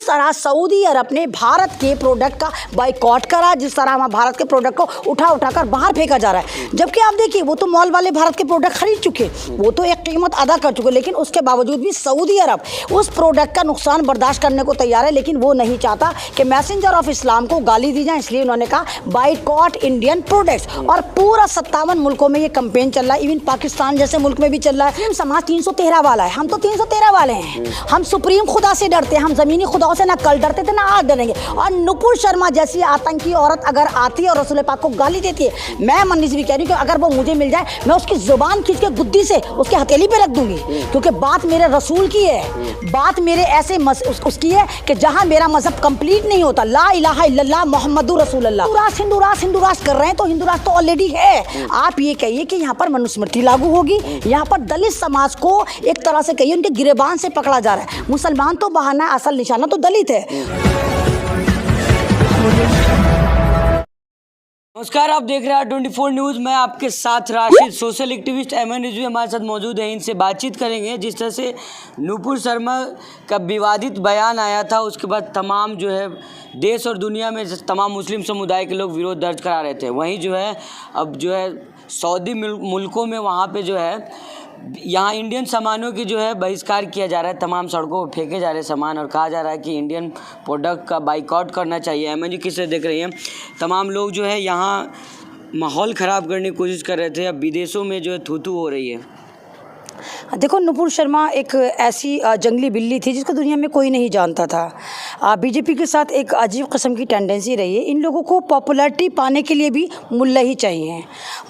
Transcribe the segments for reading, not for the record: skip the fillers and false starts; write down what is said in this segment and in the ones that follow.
तरह सऊदी अरब ने भारत के प्रोडक्ट का बाइकॉट करा, जिस तरह हमारे भारत के प्रोडक्ट को उठाकर बाहर फेंका जा रहा है। जबकि आप देखिए वो तो मॉल वाले भारत के प्रोडक्ट खरीद चुके, वो तो एक कीमत अदा कर चुके, लेकिन उसके बावजूद भी सऊदी अरब उस प्रोडक्ट का नुकसान बर्दाश्त करने को तैयार है। लेकिन वो नहीं चाहता कि मैसेंजर ऑफ इस्लाम को गाली दी जाए, इसलिए उन्होंने कहा बाइकॉट इंडियन प्रोडक्ट्स। और पूरा 57 मुल्कों में ये कैंपेन चल रहा है, इवन पाकिस्तान जैसे मुल्क में भी चल रहा है। समाज 313 वाला है, हम तो 313 वाले हैं। हम सुप्रीम खुदा से डरते हैं, हम जमीनी खुदाओं से ना कल डरते थे ना आज डरेंगे। और नुपुर शर्मा जैसी आतंकी औरत अगर आती है और रसूल पाक को गाली देती है, मैं मन्नी से भी कह रही हूँ कि अगर वो मुझे मिल जाए मैं उसकी जुबान खींच के गुद्दी से उसके हथेली पे रख दूंगी, क्योंकि बात मेरे रसूल की है, बात मेरे ऐसे उसकी है कि जहाँ मेरा मजहब कंप्लीट नहीं होता, ला इलाहा इल्लल्लाह मुहम्मदुर रसूलुल्लाह। हिंदू राष्ट्र कर रहे हैं तो हिंदू राष्ट्र तो ऑलरेडी है। आप ये कहिए कि यहाँ पर मनुस्मृति लागू होगी, यहाँ पर दलित समाज को एक तरह से कहिए उनके गिरेबान से पकड़ा जा रहा है। मुसलमान तो बहाना, असल निशाना तो दलित है। नमस्कार, आप देख रहे हैं 24 न्यूज़। मैं आपके साथ Rashid, social activist MN Rizvi हमारे साथ मौजूद है। इनसे बातचीत करेंगे। जिस तरह से नुपुर शर्मा का विवादित बयान आया था, उसके बाद तमाम जो है देश और दुनिया में तमाम मुस्लिम समुदाय के लोग विरोध दर्ज करा रहे थे। वहीं जो है अब जो है सऊदी मुल्कों में वहाँ पे जो है यहाँ इंडियन सामानों की जो है बहिष्कार किया जा रहा है, तमाम सड़कों पर फेंके जा रहे सामान और कहा जा रहा है कि इंडियन प्रोडक्ट का बाइकआउट करना चाहिए। एमएन जी किससे देख रही हैं? तमाम लोग जो है यहाँ माहौल ख़राब करने की कोशिश कर रहे थे, अब विदेशों में जो है थू-थू हो रही है। देखो, नुपुर शर्मा एक ऐसी जंगली बिल्ली थी जिसको दुनिया में कोई नहीं जानता था। बीजेपी के साथ एक अजीब किस्म की टेंडेंसी रही है। इन लोगों को पॉपुलैरिटी पाने के लिए भी मुल्ला ही चाहिए,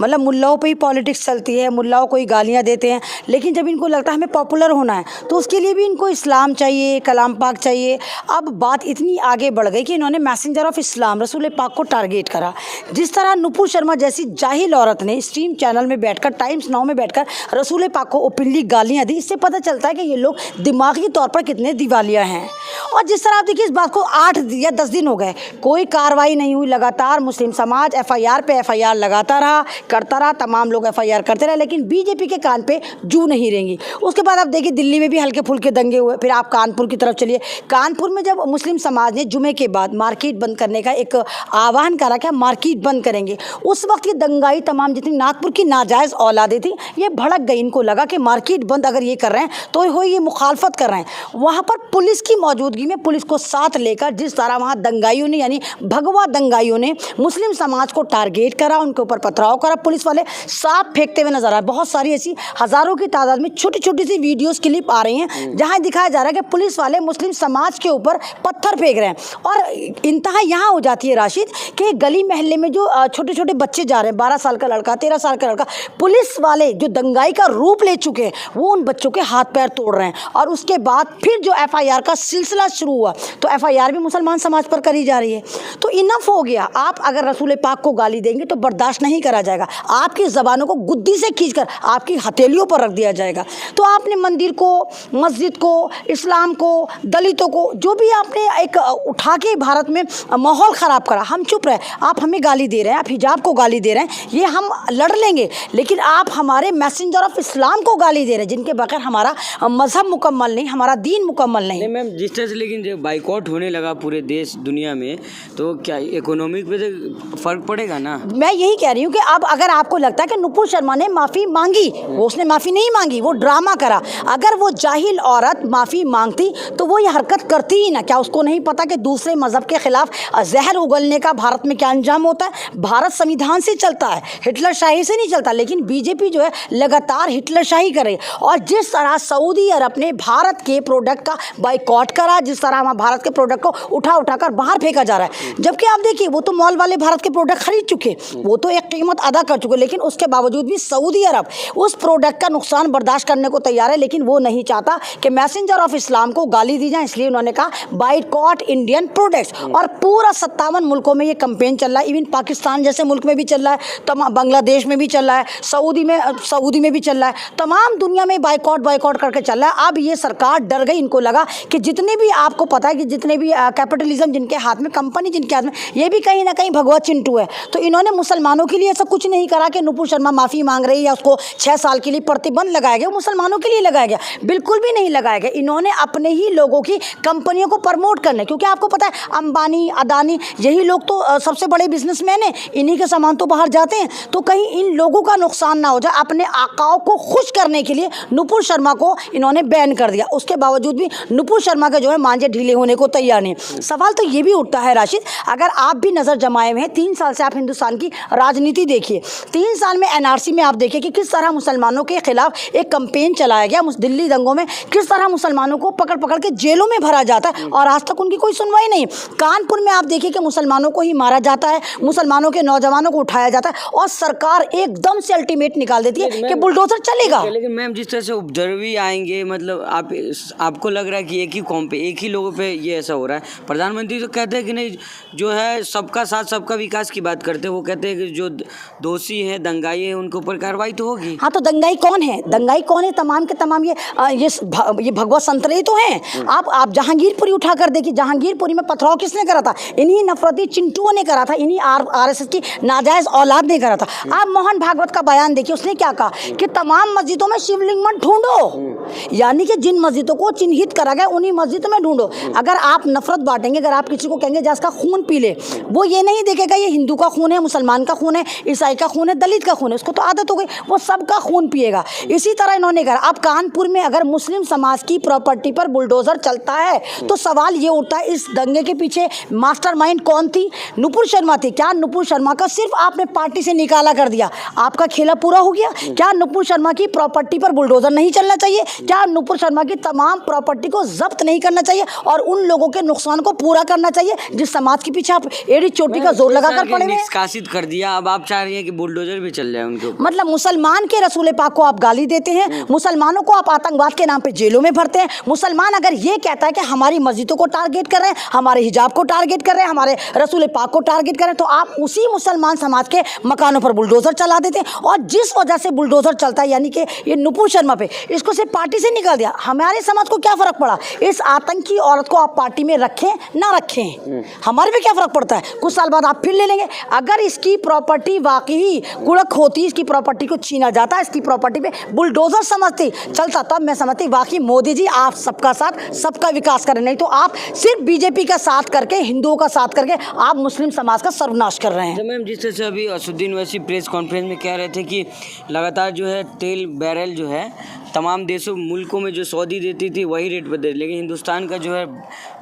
मतलब मुल्लाओं पे ही पॉलिटिक्स चलती है, मुल्लाओं को ही गालियाँ देते हैं। लेकिन जब इनको लगता है हमें पॉपुलर होना है तो उसके लिए भी इनको इस्लाम चाहिए, कलाम पाक चाहिए। अब बात इतनी आगे बढ़ गई कि इन्होंने मैसेंजर ऑफ इस्लाम रसूल पाक को टारगेट करा। जिस तरह नुपुर शर्मा जैसी जाहिल औरत ने स्ट्रीम चैनल में बैठकर, टाइम्स नाउ में बैठकर रसूल पाक को ओपनली गालियाँ दी, इससे पता चलता है कि ये लोग दिमागी तौर पर कितने दिवालिया हैं। और जिस तरह आप देखिए, इस बात को 8 या 10 दिन हो गए, कोई कार्रवाई नहीं हुई। लगातार मुस्लिम समाज एफआईआर पे एफआईआर लगाता रहा, करता रहा, तमाम लोग एफआईआर करते रहे, लेकिन बीजेपी के कान पे जू नहीं रहेंगी। उसके बाद आप देखिए दिल्ली में भी हल्के फुल्के दंगे हुए। फिर आप कानपुर की तरफ चलिए, कानपुर में जब मुस्लिम समाज ने जुमे के बाद मार्केट बंद करने का एक आह्वान करा कि मार्केट बंद करेंगे, उस वक्त ये दंगाई तमाम जितनी नागपुर की नाजायज़ औलादें थी ये भड़क गई। इनको लगा कि मार्केट बंद अगर ये कर रहे हैं तो हो ये मुखालफत कर रहे हैं। वहाँ पर पुलिस की मौजूदगी में, पुलिस को साथ लेकर जिस तरह वहाँ दंगाइयों ने, यानी भगवा दंगाइयों ने मुस्लिम समाज को टारगेट करा, उनके ऊपर पथराव करा, पुलिस वाले सांप फेंकते हुए नजर आए। बहुत सारी ऐसी हज़ारों की तादाद में छोटी छोटी सी वीडियोस क्लिप आ रही हैं जहाँ दिखाया जा रहा है कि पुलिस वाले मुस्लिम समाज के ऊपर पत्थर फेंक रहे हैं। और इंतहा यहाँ हो जाती है राशिद कि गली महल्ले में जो छोटे छोटे बच्चे जा रहे हैं, 12 साल का लड़का, 13 साल का लड़का, पुलिस वाले जो दंगाई का रूप ले चुके हैं वो उन बच्चों के हाथ पैर तोड़ रहे हैं। और उसके बाद फिर जो एफआईआर का सिलसिला शुरू हुआ तो एफआईआर भी मुसलमान समाज पर करी जा रही है। तो इनफ हो गया। आप अगर रसूल पाक को गाली देंगे तो बर्दाश्त नहीं करा जाएगा, आपकी ज़बानों को गुद्दी से खींचकर आपकी हथेलियों पर रख दिया जाएगा। तो आपने मंदिर को, मस्जिद को, इस्लाम को, दलितों को, जो भी आपने एक उठा के भारत में माहौल ख़राब करा, हम चुप रहे। आप हमें गाली दे रहे हैं, आप हिजाब को गाली दे रहे हैं, ये हम लड़ लेंगे, लेकिन आप हमारे मैसेंजर ऑफ इस्लाम को गाली दे रहे हैं जिनके बगैर हमारा मजहब मुकम्मल नहीं, हमारा दीन मुकम्मल नहीं। मैम, जिस तरह से लेकिन जब बाइकआउट होने लगा पूरे देश दुनिया में, तो क्या इकोनॉमिक पे तो फ़र्क पड़ेगा ना? मैं यही कह रही हूँ कि अब अगर आपको लगता है कि नुपुर शर्मा ने माफ़ी मांगी, वो उसने माफ़ी नहीं मांगी, वो ड्रामा करा। अगर वो जाहिल औरत माफ़ी मांगती तो वो ये हरकत करती ही ना। क्या उसको नहीं पता कि दूसरे मज़हब के ख़िलाफ़ जहर उगलने का भारत में क्या अंजाम होता है? भारत संविधान से चलता है, हिटलर शाही से नहीं चलता। लेकिन बीजेपी जो है लगातार हिटलर शाही कर रही है। और जिस तरह सऊदी अरब ने भारत के प्रोडक्ट का बाइकआउट करा, जिस तरह हमारे भारत के प्रोडक्ट को उठाकर बाहर फेंका जा रहा है। जबकि आप देखिए वो तो मॉल वाले भारत के प्रोडक्ट खरीद चुके, वो तो एक कीमत अदा कर चुके, लेकिन उसके बावजूद भी सऊदी अरब उस प्रोडक्ट का नुकसान बर्दाश्त करने को तैयार है। लेकिन वो नहीं चाहता कि मैसेंजर ऑफ इस्लाम को गाली दी जाए, इसलिए उन्होंने कहा बाइकॉट इंडियन प्रोडक्ट्स। और पूरा 57 मुल्कों में ये कैंपेन चल रहा है, इवन पाकिस्तान जैसे मुल्क में भी चल रहा है, तमाम बांग्लादेश में भी चल रहा है, सऊदी में भी चल रहा है, तमाम दुनिया में बाइकआउट करके चल रहा है। अब ये सरकार डर गई, इनको लगा कि जितने भी आपको पता है कि जितने भी कैपिटलिज्म जिनके हाथ में, कंपनी जिनके हाथ में, ये भी कहीं ना कहीं भगवा चिंटू है। तो इन्होंने मुसलमानों के लिए ऐसा कुछ नहीं करा कि नुपुर शर्मा माफ़ी मांग रही है या उसको 6 साल के लिए प्रतिबंध लगाया गया, मुसलमानों के लिए लगाया गया, बिल्कुल भी नहीं लगाया गया। इन्होंने अपने ही लोगों की कंपनियों को प्रमोट करने, क्योंकि आपको पता है अंबानी, अदानी, यही लोग तो सबसे बड़े बिजनेसमैन हैं, इन्हीं के सामान तो बाहर जाते हैं। तो कहीं इन लोगों का नुकसान ना हो जाए, अपने आकाओं को खुश करने के लिए नुपुर शर्मा को इन्होंने बैन कर दिया। उसके बावजूद भी नुपुर शर्मा के जो है मांझे ढीले होने को तैयार नहीं। सवाल तो ये भी उठता है राशिद, अगर आप भी नज़र जमाए हुए हैं, 3 साल से आप हिंदुस्तान की राजनीति देखिए, 3 साल में एनआरसी में आप देखिए कि किस तरह मुसलमानों के खिलाफ एक कंपेन चलाया गया। दिल्ली दंगों में किस तरह मुसलमानों को पकड़ पकड़ के जेलों में भरा जाता है और आज तक उनकी कोई सुनवाई नहीं। कानपुर में आप देखिए कि मुसलमानों को ही मारा जाता है, मुसलमानों के नौजवानों को उठाया जाता है और सरकार एकदम से अल्टीमेट निकाल देती है कि बुलडोजर चलेगा। लेकिन मैम जिस तरह से उपद्रवी आएंगे, मतलब आपको लग रहा है कि एक ही कौम पे, एक ही लोगों पे ये ऐसा हो रहा है। प्रधानमंत्री तो कहते हैं कि नहीं, जो है सबका साथ सबका विकास की बात करते हैं। वो कहते हैं कि जो दोषी है, दंगाई है, उनके ऊपर कार्रवाई तो होगी। हाँ, तो दंगाई कौन है? दंगाई कौन है? तमाम के तमाम ये भगवा संतरे तो हैं। आप जहांगीरपुरी उठा कर देखिए, जहांगीरपुरी में पथराव किसने करा था? इन्हीं नफरती चिंटुओं ने करा था, इन्हीं आरएसएस की नाजायज औलाद ने करा था। आप मोहन भागवत का बयान देखिए, उसने क्या कहा कि तमाम मस्जिदों में शिवलिंग मत ढूंढो, यानी कि जिन मस्जिदों को चिन्हित करा गया उन्हीं मस्जिदों में ढूंढो। अगर आप नफरत बांटेंगे, अगर आप किसी को कहेंगे जिसका खून पी ले, वो ये नहीं देखेगा ये हिंदू का खून है, मुसलमान का खून है, ईसाई का खून है, दलित का खून है, उसको तो आदत हो गई, वो सबका खून पिएगा। इसी तरह इन्होंने कहा, अब कानपुर में अगर मुस्लिम समाज की प्रॉपर्टी पर बुलडोजर चलता है तो सवाल ये उठता है, इस दंगे के पीछे मास्टरमाइंड कौन थी? नुपुर शर्मा थी। क्या नुपुर शर्मा का सिर्फ आपने पार्टी से निकाला कर दिया, आपका खेला पूरा हो गया? क्या नुपुर शर्मा की प्रॉपर्टी पर बुलडोजर नहीं चलना चाहिए? क्या नुपुर शर्मा की तमाम प्रॉपर्टी को जब्त नहीं करना चाहिए और उन लोगों के नुकसान को पूरा करना चाहिए जिस समाज के पीछे आप एड़ी चोटी का जोर लगाकर पड़े हुए हैं? निष्कासित कर दिया, अब आप चाह रही हैं कि बुलडोजर भी चल जाए उनके ऊपर। मतलब मुसलमान के रसूल पाक को आप गाली देते हैं, मुसलमानों को आप आतंकवाद के नाम पे जेलों में भरते हैं। मुसलमान अगर ये कहता है कि हमारी मस्जिदों को टारगेट कर रहे हैं, हमारे हिजाब को टारगेट कर रहे हैं, हमारे रसूल पाक को टारगेट कर रहे हैं, तो आप उसी मुसलमान समाज के मकानों पर बुलडोजर चला देते हैं। और जिस वजह से बुलडोजर चलता है, यानी कि ये नुपुर शर्मा पे, इसको सिर्फ पार्टी से निकाल दिया, हमारे समाज को क्या फर्क पड़ा? इस आतंकी औरत को आप पार्टी में रखें ना रखें, हमारे पे क्या फर्क पड़ता है? कुछ साल बाद आप फिर ले लेंगे। अगर इसकी प्रॉपर्टी वाकई कुड़क होती, इसकी प्रॉपर्टी को छीना जाता, इसकी प्रॉपर्टी पे बुलडोजर समझते चलता, तब मैं समझती वाकई मोदी जी आप सबका साथ सबका विकास करें। नहीं तो आप सिर्फ बीजेपी का साथ करके, हिंदुओं का साथ करके आप मुस्लिम समाज का सर्वनाश कर रहे हैं। तो मैम जिस तरह से अभी असुद्दीन ओवैसी प्रेस कॉन्फ्रेंस में कह रहे थे कि लगातार जो है तेल बैरल जो है तमाम देशों मुल्कों में जो सऊदी देती थी वही रेट पर दे, लेकिन हिंदुस्तान का जो है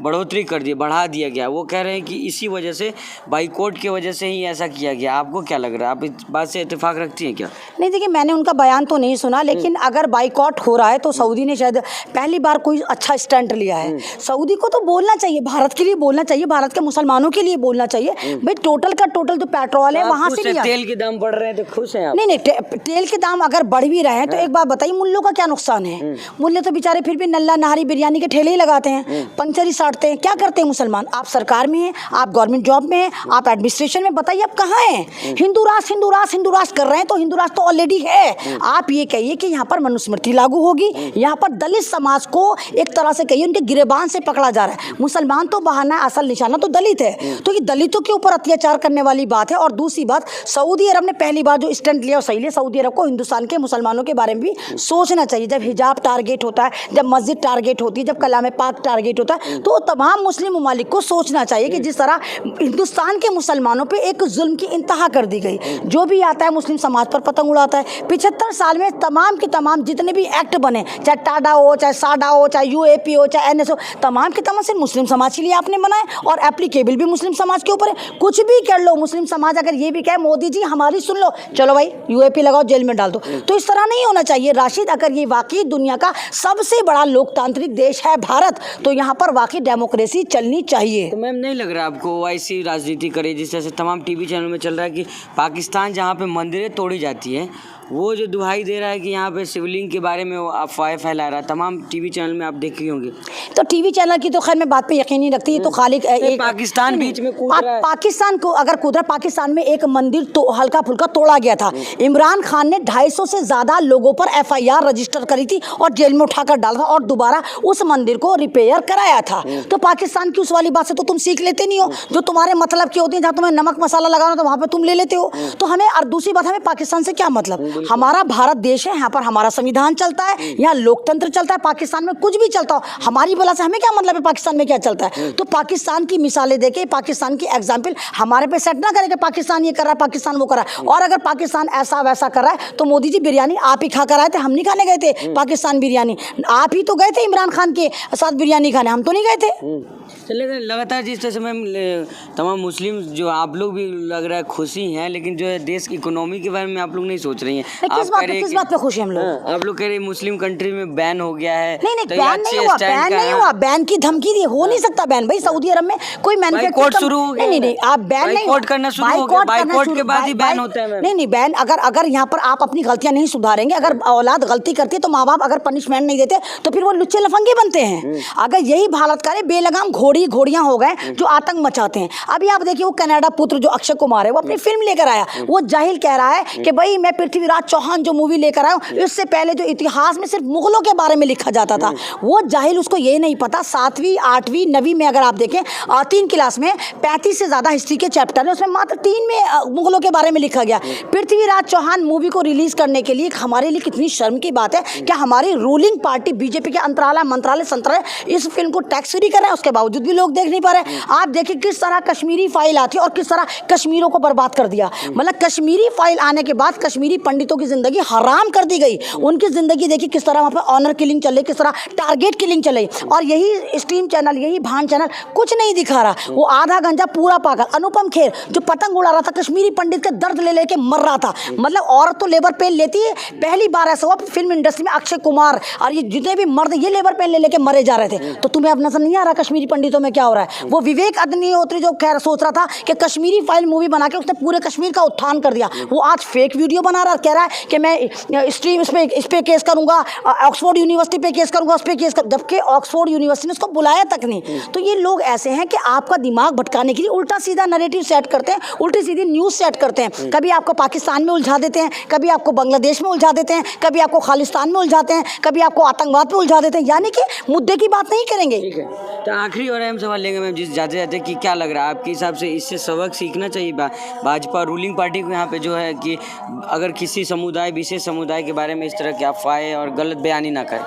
बढ़ोतरी कर दिया, बढ़ा दिया गया। वो कह रहे हैं कि इसी वजह से, बाइकआउट की वजह से ही ऐसा किया गया। आपको क्या लग रहा है, आप इस बात से इत्तेफाक रखती हैं क्या? नहीं, देखिए मैंने उनका बयान तो नहीं सुना, लेकिन अगर बाइकआउट हो रहा है तो सऊदी ने शायद पहली बार कोई अच्छा स्टैंड लिया है। सऊदी को तो बोलना चाहिए, भारत के लिए बोलना चाहिए, भारत के मुसलमानों के लिए बोलना चाहिए। भाई टोटल का टोटल जो पेट्रोल है वहाँ से लिया। तेल के दाम बढ़ रहे हैं तो खुश हैं आप? नहीं, तेल के दाम अगर बढ़ भी रहे हैं तो एक बात बताइए, मूल्यों का क्या नुकसान है? मूल्य तो बेचारे फिर भी नल्ला नहारी बिरयानी के ठेले ही लगाते हैं, पंचर ही साटते हैं। क्या करते हैं मुसलमान? आप सरकार में हैं, आप गवर्नमेंट जॉब में हैं, आप एडमिनिस्ट्रेशन में, बताइए आप कहाँ हैं? हिंदू राष्ट्र हिंदू राष्ट्र हिंदू राष्ट्र कर रहे हैं, तो हिंदू राष्ट्र तो ऑलरेडी है। आप ये कहिए कि यहाँ पर मनुस्मृति लागू होगी, यहाँ पर दलित समाज को एक तरह से कहिए उनके गिरेबान से पकड़ा जा रहा है। मुसलमान तो बहाना है, असल निशाना तो दलित है। तो ये दलितों के ऊपर अत्याचार करने वाली बात है। और दूसरी बात, सऊदी अरब ने पहली बार जो स्टैंड लिया सही लिया। सऊदी अरब को हिंदुस्तान के मुसलमानों के बारे में भी सोचना चाहिए। जब हिजाब टारगेट होता है, जब मस्जिद टारगेट होती है, जब कलाम पाक टारगेट होता है, तो तमाम मुस्लिम ममालिक को सोचना चाहिए कि जिस तरह हिंदुस्तान के मुसलमानों पे एक जुल्म की इंतहा कर दी गई। जो भी आता है मुस्लिम समाज पर पतंग उड़ाता है। 75 साल में तमाम के तमाम जितने भी एक्ट बने, चाहे टाडा हो, चाहे साडा हो, चाहे यूएपी हो, चाहे एनएस हो, तमाम के तमाम सिर्फ मुस्लिम समाज के लिए आपने बनाए और एप्लीकेबल भी मुस्लिम समाज के ऊपर है। कुछ भी कर लो, मुस्लिम समाज अगर ये भी कहे मोदी जी हमारी सुन लो, चलो भाई यूएपी लगाओ, जेल में डाल दो, तो इस तरह नहीं होना चाहिए। राशिद, अगर ये वाकई दुनिया का सबसे बड़ा लोकतांत्रिक देश है भारत, तो यहाँ पर वाकई डेमोक्रेसी चलनी चाहिए। तो मैम नहीं लग रहा आपको ऐसी राजनीति करे जिस तरह से तमाम टीवी चैनल में चल रहा है कि पाकिस्तान जहाँ पे मंदिरें तोड़ी जाती हैं वो जो दुहाई दे रहा है कि यहाँ पे शिवलिंग के बारे में वो अफवाहें फैला रहा है, तमाम टीवी चैनल में आप देखे होंगे। तो टीवी चैनल की तो खैर मैं बात पे यकीन नहीं रखती, ये तो खाली पाकिस्तान बीच में कूद रहा है। पाकिस्तान को अगर कूद रहा, पाकिस्तान में एक मंदिर तो हल्का फुल्का तोड़ा गया था। इमरान खान ने 250 से ज्यादा लोगों पर FIR रजिस्टर करी थी और जेल में उठाकर डाला था और दोबारा उस मंदिर को रिपेयर कराया था। तो पाकिस्तान की उस वाली बात से तो तुम सीख लेते नहीं हो, जो तुम्हारे मतलब की होती है, जहाँ तुम्हें नमक मसाला लगाना तो वहाँ पे तुम ले लेते हो। तो हमें, और दूसरी बात, हमें पाकिस्तान से क्या मतलब, हमारा भारत देश है, यहाँ पर हमारा संविधान चलता है, यहाँ लोकतंत्र चलता है। पाकिस्तान में कुछ भी चलता हो, हमारी बला से हमें क्या मतलब है पाकिस्तान में क्या चलता है। तो पाकिस्तान की मिसालें देके, पाकिस्तान की एग्जाम्पल हमारे पे सेट ना करें कि पाकिस्तान ये कर रहा है, पाकिस्तान वो कर रहा है। और अगर पाकिस्तान ऐसा वैसा कर रहा है तो मोदी जी बिरयानी आप ही खा कर आए थे, हम नहीं खाने गए थे पाकिस्तान बिरयानी। आप ही तो गए थे इमरान खान के साथ बिरयानी खाने, हम तो नहीं गए थे। चलिए, लगातार जिस तरह से मैम तमाम मुस्लिम जो आप लोग भी लग रहा है खुशी हैं, लेकिन जो है देश की इकोनॉमी के बारे में आप लोग नहीं सोच रही हैं। किस बात पे खुशी हम लोग? आप लोग कह रहे हैं मुस्लिम कंट्री में बैन हो गया है। नहीं, बैन नहीं हुआ, बैन नहीं हुआ, बैन की धमकी दी, हो नहीं सकता बैन। भाई सऊदी अरब में कोई मैन्युफैक्चरिंग शुरू हो गया। नहीं, आप बैन नहीं, बाइकआउट करना शुरू हो गया, बाइकआउट के बाद ही बैन होता है। नहीं, बैन अगर यहाँ पर आप अपनी गलतियां नहीं सुधारेंगे, अगर औलाद गलती करती है तो माँ बाप अगर पनिशमेंट नहीं देते तो फिर वो लुच्चे लफंगे बनते हैं। अगर यही हालत करे, बेलगाम घोड़ियां हो गए जो आतंक मचाते हैं। अभी आप देखिए वो कनाडा पुत्र जो अक्षय कुमार है, वो अपनी फिल्म लेकर आया, वो जाहिल कह रहा है कि भाई मैं पृथ्वीराज चौहान जो मूवी लेकर आया हूं, इससे पहले जो इतिहास में सिर्फ मुगलों के बारे में लिखा जाता था। वो जाहिल, उसको ये नहीं पता 7वीं 8वीं 9वीं में अगर आप देखें 3 क्लास में 35 से ज्यादा हिस्ट्री के चैप्टर है, उसमें मात्र 3 में मुगलों के बारे में लिखा गया। पृथ्वीराज चौहान मूवी को रिलीज करने के लिए हमारे लिए कितनी शर्म की बात है कि हमारी रूलिंग पार्टी बीजेपी के मंत्रालय इस फिल्म को टैक्स फ्री कर रहा है, उसके बावजूद भी लोग देख नहीं पा रहे। आप देखिए किस तरह कश्मीरी फाइल आती है और किस तरह कश्मीरों को बर्बाद कर दिया। मतलब कश्मीरी फाइल आने के बाद कश्मीरी पंडितों की जिंदगी हराम कर दी गई। उनकी जिंदगी देखिए किस तरह वहाँ पे ऑनर किलिंग चल रही, किस तरह टारगेट किलिंग चल रही। और यही स्ट्रीम चैनल, यही भान चैनल कुछ नहीं दिखा रहा। वो आधा गंजा पूरा पागल अनुपम खेर जो पतंग उड़ा रहा था, कश्मीरी पंडित के दर्द ले लेके मर रहा था। मतलब औरत तो लेबर पेन लेती है, पहली बार ऐसा हुआ फिल्म इंडस्ट्री में अक्षय कुमार और ये जितने भी मर्द ये लेबर पेन ले लेके मरे जा रहे थे। तो तुम्हें अब नजर नहीं आ रहा कश्मीरी पंडितों में क्या हो रहा है? वो विवेक अग्निहोत्री जो खैर सोच रहा था कि कश्मीरी फाइल मूवी बना के उसने पूरे कश्मीर का उत्थान कर दिया, वो आज फेक वीडियो बना रहा, कह रहा है कि मैं स्ट्रीम इस पे केस करूंगा, ऑक्सफोर्ड यूनिवर्सिटी पे केस करूंगा, उस पे केस कर, जबकि ऑक्सफोर्ड यूनिवर्सिटी ने उसको बुलाया तक नहीं। तो ये लोग ऐसे हैं कि आपका दिमाग भटकाने के लिए उल्टा सीधा नैरेटिव सेट करते हैं, उल्टी सीधी न्यूज़ सेट करते हैं। कभी आपको पाकिस्तान में उलझा देते हैं, कभी आपको बांग्लादेश में उलझा देते हैं, कभी आपको खालिस्तान में उलझाते हैं, कभी आपको आतंकवाद में उलझा देते हैं, यानी कि मुद्दे की बात नहीं करेंगे। तो आखिरी और अहम सवाल लेंगे मैम, जिस जाते जाते कि क्या लग रहा है आपके हिसाब से इससे सबक सीखना चाहिए भाजपा रूलिंग पार्टी को यहाँ पे जो है कि अगर किसी समुदाय, विशेष समुदाय के बारे में इस तरह की अफवाहें और गलत बयानी ना करें?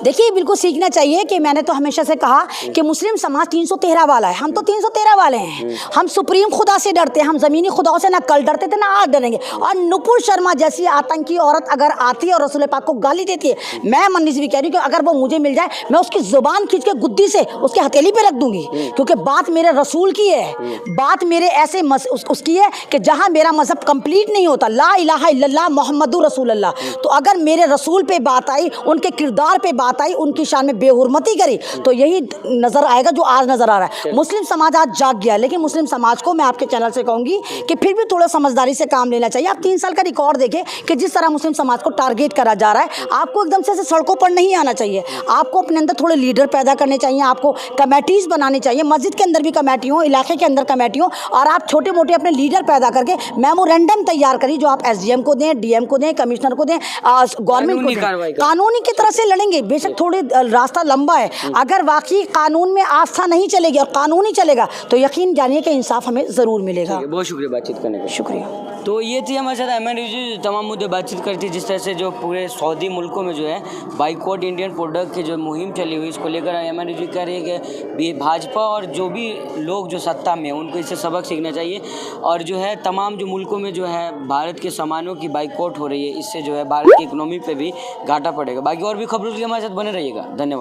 देखिए बिल्कुल सीखना चाहिए कि मैंने तो हमेशा से कहा कि मुस्लिम समाज 313 वाला है, हम तो 313 वाले हैं। हम सुप्रीम खुदा से डरते हैं, हम ज़मीनी खुदाओं से ना कल डरते थे ना आज डरेंगे। और नुपुर शर्मा जैसी आतंकी औरत अगर आती है और रसूल पाक को गाली देती है, मैं मनीष भी कह रही हूँ कि अगर वो मुझे मिल जाए मैं उसकी जुबान खींच के गुद्दी से उसके हथेली पे रख दूंगी, क्योंकि बात मेरे रसूल की है, बात मेरे ऐसे उसकी है कि जहाँ मेरा मजहब कंप्लीट नहीं होता, ला इलाहा इल्लल्लाह मुहम्मदुर रसूलुल्लाह। तो अगर मेरे रसूल पे बात आई, उनके किरदार पे बात आई, उनकी शान में बेहुरमती करी, तो यही नजर आएगा जो आज नजर आ रहा है। मुस्लिम समाज आज जाग गया, लेकिन मुस्लिम समाज को मैं आपके चैनल से कहूंगी कि फिर भी थोड़ा समझदारी से काम लेना चाहिए। आप 3 साल का रिकॉर्ड देखें कि जिस तरह मुस्लिम समाज को टारगेट करा जा रहा है, आपको एकदम से सड़कों पर नहीं आना चाहिए। आपको अपने अंदर थोड़े लीडर पैदा करने चाहिए, आपको कमेटीज बनानी चाहिए, मस्जिद के अंदर भी कमेटी हो, इलाके के अंदर कमेटी हो, और आप छोटे मोटे अपने लीडर पैदा करके मेमोरेंडम तैयार करिए जो आप SDM को दें, DM को दें, कमिश्नर को दें, गवर्नमेंट को दें। कानूनी की तरह से लड़ेंगे, बेशक थोड़ी रास्ता लंबा है। अगर वाकई कानून में आस्था नहीं चलेगी और कानून ही चलेगा तो यकीन जानिए कि इंसाफ हमें ज़रूर मिलेगा। बहुत शुक्रिया बातचीत करने का। शुक्रिया। तो ये थी हमारे साथ एमएन रिजवी, तमाम मुद्दे बातचीत करती, जिस तरह से जो पूरे सऊदी मुल्कों में जो है बाइकआउट इंडियन प्रोडक्ट की जो मुहिम चली हुई, इसको लेकर एमएन रिजवी कह रही है कि भाजपा और जो भी लोग जो सत्ता में उनको इससे सबक सीखना चाहिए, और जो है तमाम जो मुल्कों में जो है भारत के सामानों की बाइकआउट हो रही है, इससे जो है भारत की इकोनॉमी पे भी घाटा पड़ेगा। बाकी और भी खबरों के लिए हमारे साथ बने रहिएगा। धन्यवाद।